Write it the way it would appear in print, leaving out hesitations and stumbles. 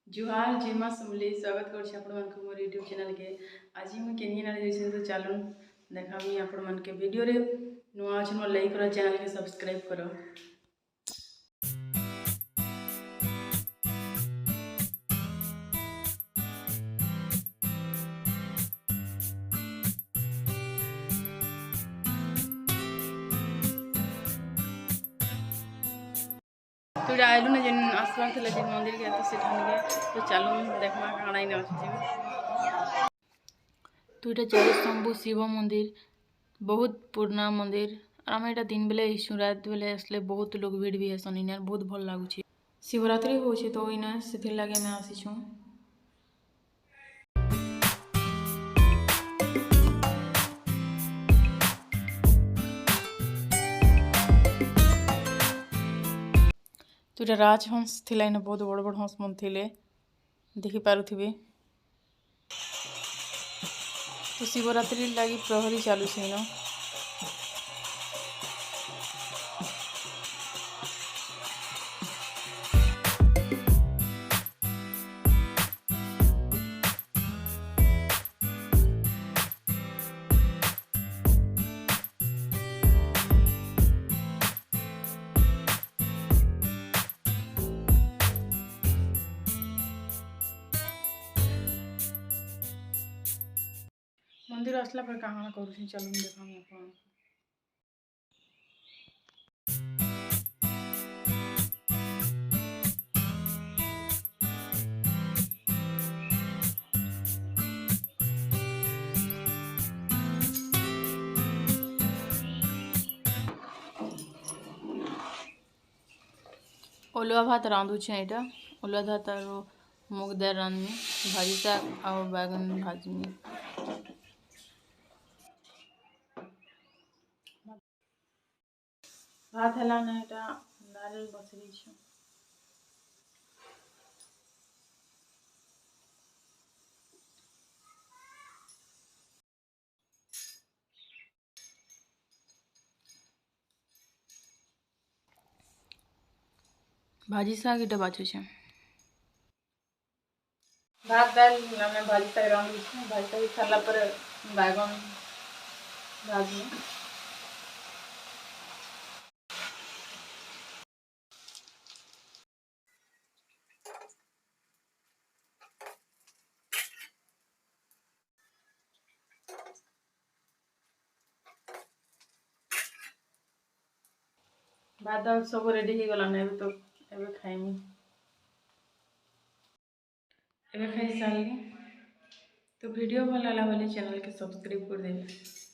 जुहार जिमा सुमली स्वागत कर मोर यूट्यूब चैनल के। आज मुझे केन आड़े तो चलो देखामी आपण मन के वीडियो रे नुआ अच्छे मोर लाइक करो, चैनल के सब्सक्राइब करो। तो आइलु ना जेन आसबार थे जेन मंदिर के तो तो चलो देखमा काଣା इन अच्छे। तो ये चार शंभु शिव मंदिर बहुत पुराना मंदिर। आम यहाँ दिन बेले रात बेले आसले बहुत लोग भीड़ भी हेसन। इन बहुत भल लगुच। शिवरात्रि हो तो इन से लगे मैं आसीछूँ। तो ये राजहंस थिला, इन बहुत बड़ बड़ हंस मन थिले देखि पारुथिबे। तो शिवरात्रि लगी प्रहरी चालू से इन मंदिर आसला पर कहाँ करूँ चलो देखा अपन। ओलुआ भात रांधुचे यहाँ। ओलुआ भात और मुग दाल रांधमी, भाजी शाग और बैगन भाजमी। भात है ना यहाँ दाल बसरी छे। भाजी शाग इटा बाचू छे। भात दाल भाजी शाग रांधु छे। भाजी शाग खाला पर बैगन भाजी। भात दाल सब रेडी हो गला ना तो एबे खाइमी। एबे खाई सारली। तो वीडियो भल लगा चैनल के सब्सक्राइब कर देबे।